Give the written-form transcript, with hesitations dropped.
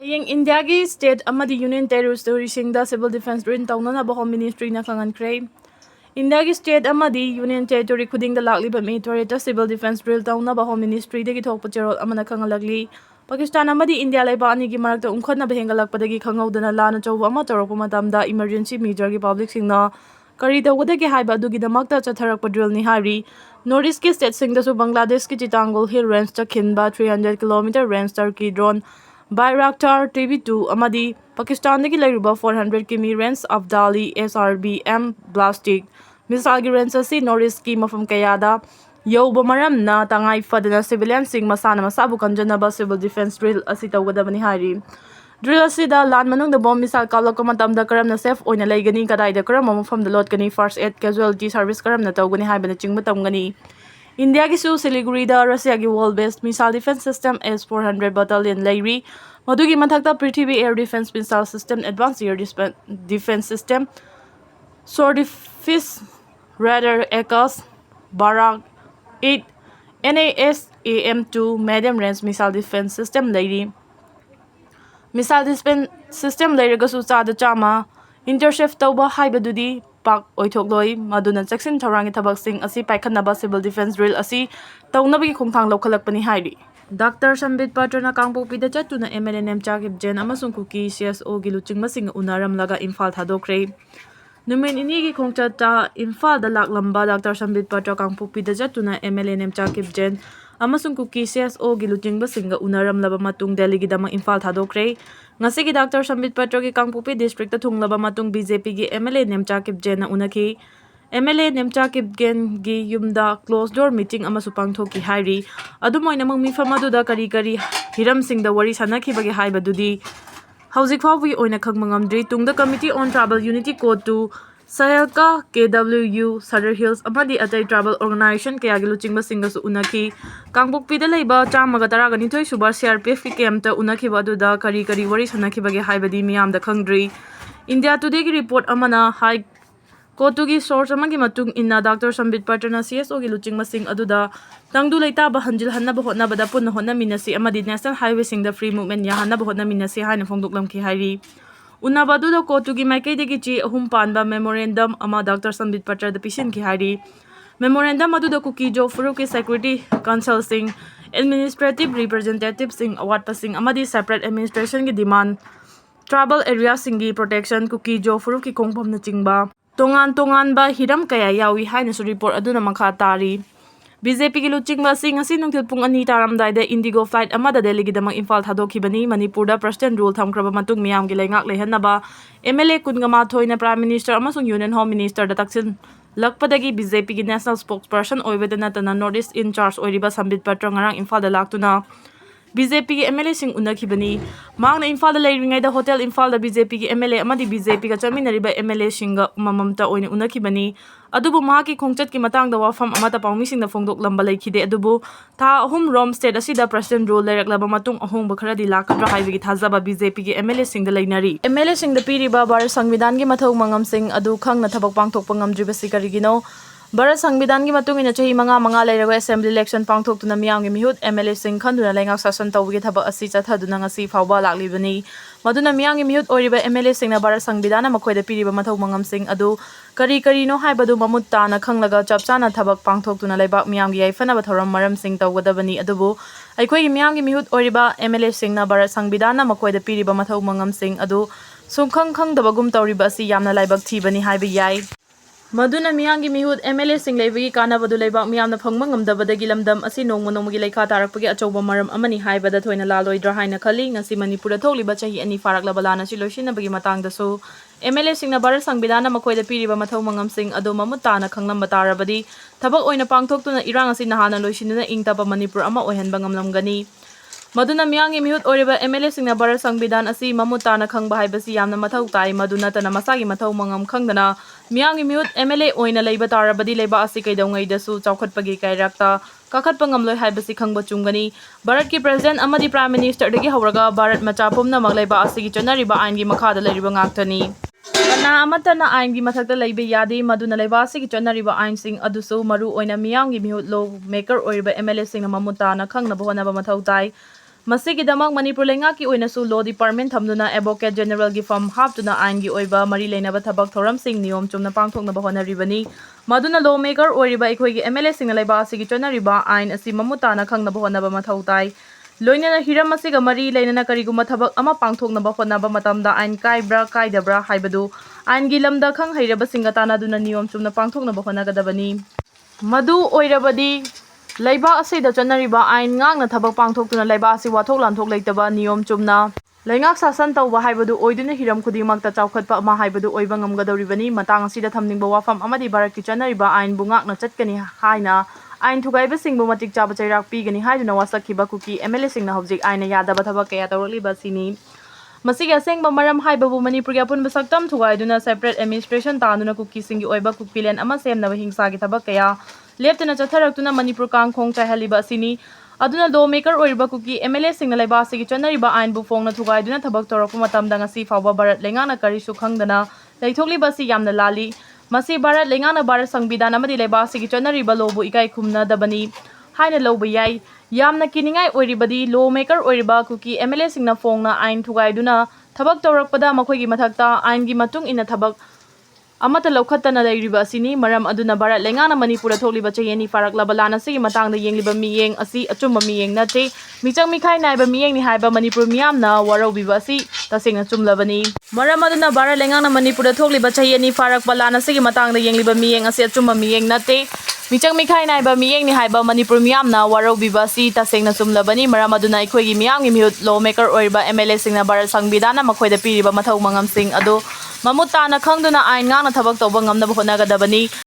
India की state amadi union territory singda civil defense drill taunanaba home ministry na khangankre. India की state amadi union territory khudingda lakliba military ta civil defense drill taunanaba home ministry dagi thokpa cherol amana khangalagli. Pakistan amadi India laiba ani gi marakta umkhatna behengalakpadagi khangaudana lana chawba ama torokpa matamda emergency measure gi public singna kari tawgadagi haiba adugi damakta chatharakpa drill ni hari. Northeast ki state singda su Bangladesh ki Chitangol hill range ta khinba 300 km range Turkey drone Bayraktar TV2 amadi Pakistan dagi lairuba 400 km range Afdali SRBM Blastic missile gi range asi Northeast ki mafam kayada yauba maram na tangai fadana civilian sing masana masabu kanjanaba civil defense drill asi tawgadabani hari. Drill asida lan manung da bomb missile kalak matam da karam na safe oina laigani kadai da karam mafam da lot gani first aid casualty service karam na tawgani haibana chingba tamgani. India ki su Siliguri da Russia ki world based missile defense system S-400 battalion lairi madugi mathakta Prithvi air defense missile system advanced air defense system Swordfish radar ACAS Barak 8 NASAM-2 medium range missile defense system lairi missile defense system lairagasu chada chama intercept tawba haibadudi pak oithokloi maduna section thorangi thabaksing asi paikhanaba civil defense drill asi tawnabagi khongthang lokhalakpani hairi. Dr. Sambit Patrana Kangpokpida chatuna MLNM Chakip Jen amasung Kuki CSO gi luchingmasing unaram laga Imphal thadokre. Numin inigi khongchata Imphal da laklamba Dr. Sambit Patra Kangpokpida chatuna MLNM Chakip Jen amasung Kuki CSO gi luchingmasing unaram laba matung Delhi gi dama Imphal thadokre. Ngasi ki Dr. Sambit Patra ki Kangpokpi district ta thunglaba matung BJP gi MLA Nemchakip Jen na unaki MLA Nemchakip Gen gi yumda closed door meeting amasu pangthoki hairi adumoina mang mifam aduda kari hiram sing da wari sanaki bagi haibadudi hauzik phawgi oina khangmangamdri tungda committee on tribal unity code to Sayalka KWU Sadar Hills amadi atai tribal organization kaya giluchingba singasu unaki Kangpokpi da leiba chamaga taragani thoi suba CRPF ki camp ta unaki baduda kari wari sanaki bagi haibadi miyam da khangdri. India Today ki report amana high Kotugi source amagi matung inna Dr. Sambit Patrana CSO gi luching masing aduda tangdu leita ba hanjil hanna ba hotna bada pun hotna minasi amadi national highway sing the free movement ya hanna ba hotna minasi haina phongdoklam ki hairi unna baduda Kotugi maikai degi chi ahum panba memorandum ama Dr. Sambit Patra da pisin ki hairi memorandum aduda Kuki Jofuru ki security council sing administrative representative sing award passing amadi separate administration ki demand tribal area singi protection Kuki Jofuru ki kongpam na chingba tongan ba hiram kaya yawi haina su report aduna makha tari. BJP ki luchingba sing asi nungthil pung ani taramdai da Indigo flight amada Delhi gi damang Imphal thadokibani Manipur da president rule thamkraba matung miyam gi leingak lehanaba MLA kungama thoina prime minister amasung union home minister da taksin lakpadagi BJP ki national spokesperson oibedana tana northeast in charge oiriba Sambit Patra ngarang Imphal da laktuna BJP ki MLA sing unakibani mangna Imphal da leiringai da hotel Imphal da BJP ki MLA amadi BJP ka chaminariba MLA singa mamamta oina unakibani adubu mahaki khongchat ki matang da wafam amata pawmising da phongdok lamba leikhide adubu tha ahum rom state asida president rule leiraklaba matung ahong bakharadi lakadra haibigi thazaba BJP ki MLA sing da leinari MLA sing da piriba bar sangvidan gi mathau mangam sing adu khangna thabak pangthokpa ngamdriba sikarigino Bharat Sangvidan ki matung ina chahi manga leirawa assembly election pangthokduna miyam gi mihut MLA sing khanduna leingak sashan tawgi thaba asi chathaduna ngasi phawba laklibani maduna miyam gi mihut oiriba MLA sing na Bharat Sangvidana makhoida piriba mathau mangam sing adu kari no haibadu mamut tana khanglaga chapchana thabak pangthokduna leibak miyam gi yaifana bathoram maram sing tawgadabani adubu aikhoi gi miyam gi mihut oiriba MLA sing na Bharat Sangvidana makhoida piriba mathau mangam sing adu sumkhang dabagum tawriba asi yamna laibak thibani haiba yai Maduna miyangi mihut MLA sing leibagi kanabadu leibak miyamna phangma ngamdabadagi lamdam asi nongmagi leikha tarakpagi achauba maram amani haibada thoina laloidra haina khali ngasi Manipur thokliba chahi ani faraklaba lana si loisinabagi matangdasu MLA sing na Bharat Sangvidana makhoida piriba mathau mangam sing adu mamutana khangnam batarabadi thabak oina pangthoktuna irang asi nahana loisinuna ingtaba Manipur ama oihanba ngamlamgani Maduna miyangi mihut oiriba MLA sing na Bharat Sangvidan asi mamutana khangba haibasi yamna mathau tai maduna tana masagi mathau mangam khangdana miyangi mihut MLA oina leiba tarabadi leiba asi kaidawngai dasu chawkhatpagi kairakta kakhatpa ngamloi haibasi khangba chungani Bharat ki president amadi prime minister dagi hawraga Bharat macha pumna maglaiba asi gi chonariba ain gi makhada leiriba ngaktani kana amatana ain gi mathakta leibe yade maduna leiba asi gi chonariba ain sing adusu maru oina miyangi mihut law maker oiriba MLA sing na mamutana khangnaba honaba mathau tai ꯃꯁꯤꯒꯤꯗꯃꯛ ꯃꯅꯤꯄꯨꯔ ꯂꯩꯉꯥꯛꯀꯤ ꯑꯣꯏꯅꯁꯨ ꯂꯣ department ꯊꯝꯗꯨꯅ advocate ꯖꯦꯅꯔꯦꯜꯒꯤ ꯐꯝ ꯍꯥꯞꯇꯨꯅ ꯑꯥꯏꯟꯒꯤ ꯑꯣꯏꯕ ꯃꯔꯤ ꯂꯩꯅꯕ ꯊꯕꯛ ꯊꯧꯔꯝꯁꯤꯡ ꯅꯤꯌꯣꯝ ꯆꯨꯝꯅ ꯄꯥꯡꯊꯣꯛꯅꯕ ꯍꯣꯠꯅꯔꯤꯕꯅꯤ꯫ ꯃꯗꯨꯅ ꯂꯣ ꯃꯦꯀꯔ ꯑꯣꯏꯔꯤꯕ ꯑꯩꯈꯣꯏꯒꯤ MLAꯁꯤꯡꯅ ꯂꯩꯕꯥꯛ ꯑꯁꯤꯒꯤ ꯆꯠꯅꯔꯤꯕ ꯑꯥꯏꯟ ꯑꯁꯤ ꯃꯃꯨꯠ ꯇꯥꯅ ꯈꯪꯅꯕ ꯍꯣꯠꯅꯕ ꯃꯊꯧ ꯇꯥꯏ꯫ ꯂꯣꯏꯅꯅ ꯍꯤꯔꯝ ꯑꯁꯤꯒ ꯃꯔꯤ ꯂꯩꯅꯅ ꯀꯔꯤꯒꯨꯝꯕ ꯊꯕꯛ ꯑꯃ ꯄꯥꯡꯊꯣꯛꯅꯕ ꯍꯣꯠꯅꯕ ꯃꯇꯝꯗ ꯑꯥꯏꯟ ꯀꯥꯏꯕ꯭ꯔꯥ ꯀꯥꯏꯗꯕ꯭ꯔꯥ ꯍꯥꯏꯕꯗꯨ ꯑꯥꯏꯟꯒꯤ ꯂꯝꯗ ꯈꯪ ꯍꯩꯔꯕꯁꯤꯡꯒ ꯇꯥꯟꯅꯗꯨꯅ ꯅꯤꯌꯣꯝ ꯆꯨꯝꯅ ꯄꯥꯡꯊꯣꯛꯅꯕ ꯍꯣꯠꯅꯒꯗꯕꯅꯤ꯫ ꯃꯗꯨ ꯑꯣꯏꯔꯕꯗꯤ ꯂꯩꯕꯥꯛ ꯑꯁꯤꯗ ꯆꯠꯅꯔꯤꯕ ꯑꯥꯏꯟ ꯉꯥꯛꯅ ꯊꯕꯛ ꯄꯥꯡꯊꯣꯛꯇꯨꯅ ꯂꯩꯕꯥꯛ ꯑꯁꯤ ꯋꯥꯊꯣꯛ ꯂꯥꯟꯊꯣꯛ ꯂꯩꯇꯕ ꯅꯤꯌꯣꯝ ꯆꯨꯝꯅ ꯂꯩꯉꯥꯛ ꯁꯥꯁꯟ ꯇꯧꯕ ꯍꯥꯏꯕꯗꯨ ꯑꯣꯏꯗꯨꯅ ꯍꯤꯔꯝ ꯈꯨꯗꯤꯡꯃꯛꯇ ꯆꯥꯎꯈꯠꯄ ꯑꯃ ꯍꯥꯏꯕꯗꯨ ꯑꯣꯏꯕ ꯉꯝꯒꯗꯧꯔꯤꯕꯅꯤ꯫ ꯃꯇꯥꯡ ꯑꯁꯤꯗ ꯊꯝꯅꯤꯡꯕ ꯋꯥꯐꯝ ꯑꯃꯗꯤ ꯚꯥꯔꯠꯀꯤ ꯆꯠꯅꯔꯤꯕ ꯑꯥꯏꯟꯕꯨ ꯉꯥꯛꯅ ꯆꯠꯀꯅꯤ ꯍꯥꯏꯅ ꯑꯥꯏꯟ ꯊꯨꯒꯥꯏꯕꯁꯤꯡꯕꯨ ꯃꯇꯤꯛ ꯆꯥꯕ ꯆꯩꯔꯥꯛ ꯄꯤꯒꯅꯤ ꯍꯥꯏꯗꯨꯅ ꯋꯥꯁꯛꯈꯤꯕ ꯀꯨꯀꯤ MLAꯁꯤꯡꯅ ꯍꯧꯖꯤꯛ ꯑꯥꯏꯟꯅ ꯌꯥꯗꯕ ꯊꯕꯛ ꯀꯌꯥ ꯇꯧꯔꯛꯂꯤꯕ ꯑꯁꯤꯅꯤ꯫ ꯃꯁꯤꯒꯤ ꯑꯁꯦꯡꯕ ꯃꯔꯝ ꯍꯥꯏꯕꯕꯨ ꯃꯅꯤꯄꯨꯔꯒꯤ ꯑꯄꯨꯟꯕ ꯁꯛꯇꯝ ꯊꯨꯒꯥꯏꯗꯨꯅ ꯁꯦꯄꯔꯦꯠ ꯑꯦꯗꯃꯤꯅꯤꯁꯇ꯭ꯔꯦꯁꯟ ꯇꯥꯟꯗꯨꯅ ꯀꯨꯀꯤꯁꯤꯡꯒꯤ ꯑꯣꯏꯕ ꯀꯨꯀꯤꯂꯦꯟ ꯑꯃ ꯁꯦꯝꯅꯕ ꯍꯤꯡꯁꯥꯒꯤ ꯊꯕꯛ ꯀꯌꯥ ꯂꯦꯞꯇꯅ ꯆꯠꯊꯔꯛꯇꯨꯅ ꯃꯅꯤꯄꯨꯔ ꯀꯥꯡꯈꯣꯡ ꯆꯥꯏꯍꯜꯂꯤꯕ ꯑꯁꯤꯅꯤ꯫ ꯑꯗꯨꯅ ꯂꯣ ꯃꯦꯀꯔ ꯑꯣꯏꯔꯤꯕ ꯀꯨꯀꯤ MLAꯁꯤꯡꯅ ꯂꯩꯕꯥꯛ ꯑꯁꯤꯒꯤ ꯆꯠꯅꯔꯤꯕ ꯑꯥꯏꯟꯕꯨ ꯐꯣꯡꯅ ꯊꯨꯒꯥꯏꯗꯨꯅ ꯊꯕꯛ ꯇꯧꯔꯛꯄ ꯃꯇꯝꯗ ꯉꯁꯤ ꯐꯥꯎꯕ ꯚꯥꯔꯠ ꯂꯩꯉꯥꯛꯅ ꯀꯔꯤꯁꯨ ꯈꯪꯗꯅ ꯂꯩꯊꯣꯛꯂꯤꯕ ꯑꯁꯤ ꯌꯥꯝꯅ ꯂꯥꯜꯂꯤ꯫ ꯃꯁꯤ ꯚꯥꯔꯠ ꯂꯩꯉꯥꯛꯅ ꯚꯥꯔꯠ ꯁꯪꯕꯤꯙꯥꯟ ꯑꯃꯗꯤ ꯂꯩꯕꯥꯛ ꯑꯁꯤꯒꯤ ꯆꯠꯅꯔꯤꯕ ꯂꯣꯕꯨ ꯏꯀꯥꯏ ꯈꯨꯝꯅꯗꯕꯅꯤ ꯍꯥꯏꯅ ꯂꯧꯕ ꯌꯥꯏ꯫ ꯌꯥꯝꯅ ꯀꯤꯅꯤꯡꯉꯥꯏ ꯑꯣꯏꯔꯤꯕꯗꯤ ꯂꯣ ꯃꯦꯀꯔ ꯑꯣꯏꯔꯤꯕ ꯀꯨꯀꯤ MLAꯁꯤꯡꯅ ꯐꯣꯡꯅ ꯑꯥꯏꯟ ꯊꯨꯒꯥꯏꯗꯨꯅ ꯊꯕꯛ ꯇꯧꯔꯛꯄꯗ ꯃꯈꯣꯏꯒꯤ ꯃꯊꯛꯇ ꯑꯥꯏꯟꯒꯤ ꯃꯇꯨꯡ ꯏꯟꯅ ꯊꯕꯛ ꯑꯃꯠꯇ ꯂꯧꯈꯠꯇꯅ ꯂꯩꯔꯤꯕ ꯑꯁꯤꯅꯤ꯫ ꯃꯔꯝ ꯑꯗꯨꯅ ꯚꯥꯔꯠ ꯂꯩꯉꯥꯛꯅ ꯃꯅꯤꯄꯨꯔꯗ ꯊꯣꯛꯂꯤꯕ ꯆꯍꯤ 2 ꯐꯥꯔꯛꯂꯕ ꯂꯥꯟ ꯑꯁꯤꯒꯤ ꯃꯇꯥꯡꯗ ꯌꯦꯡꯂꯤꯕ ꯃꯤꯠꯌꯦꯡ ꯑꯁꯤ ꯑꯆꯨꯝꯕ ꯃꯤꯠꯌꯦꯡ ꯅꯠꯇꯦ, ꯃꯤꯆꯪ ꯃꯤꯈꯥꯏ ꯅꯥꯏꯕ ꯃꯤꯠꯌꯦꯡꯅꯤ ꯍꯥꯏꯕ ꯃꯅꯤꯄꯨꯔ ꯃꯤꯌꯥꯝꯅ ꯋꯥꯔꯧꯕꯤꯕ ꯑꯁꯤ ꯇꯁꯦꯡꯅ ꯆꯨꯝꯂꯕꯅꯤ꯫ ꯃꯔꯝ ꯑꯗꯨꯅ ꯚꯥꯔꯠ ꯂꯩꯉꯥꯛꯅ ꯃꯅꯤꯄꯨꯔꯗ ꯊꯣꯛꯂꯤꯕ ꯆꯍꯤ 2 ꯐꯥꯔꯛꯄ ꯂꯥꯟ ꯑꯁꯤꯒꯤ ꯃꯇꯥꯡꯗ ꯌꯦꯡꯂꯤꯕ ꯃꯤꯠꯌꯦꯡ ꯑꯁꯤ ꯑꯆꯨꯝꯕ ꯃꯤꯠꯌꯦꯡ ꯅꯠꯇꯦ, ꯃꯤꯆꯪ ꯃꯤꯈꯥꯏ ꯅꯥꯏꯕ ꯃꯤꯠꯌꯦꯡꯅꯤ ꯍꯥꯏꯕ ꯃꯅꯤꯄꯨꯔ ꯃꯤꯌꯥꯝꯅ ꯋꯥꯔꯧꯕꯤꯕ ꯑꯁꯤ ꯇꯁꯦꯡꯅ ꯆꯨꯝꯂꯕꯅꯤ꯫ ꯃꯔꯝ ꯑꯗꯨꯅ ꯑꯩꯈꯣꯏꯒꯤ ꯃꯤꯌꯥꯝꯒꯤ ꯃꯤꯍꯨꯠ ꯂꯣ ꯃꯦꯀꯔ ꯑꯣꯏꯔꯤꯕ MLAꯁꯤꯡꯅ ꯚꯥꯔꯠ ꯁꯪꯕꯤꯙꯥꯟꯅ ꯃꯈꯣꯏꯗ ꯄꯤꯔꯤꯕ ꯃꯊꯧ ꯃꯉꯝꯁꯤꯡ ꯑꯗꯨ ꯃꯃꯨꯠ ꯇꯥꯅ ꯈꯪꯗꯨꯅ ꯑꯥꯏꯟ ꯉꯥꯛꯅ ꯊꯕꯛ ꯇꯧꯕ ꯉꯝꯅꯕ ꯍꯣꯠꯅꯒꯗꯕꯅꯤ꯫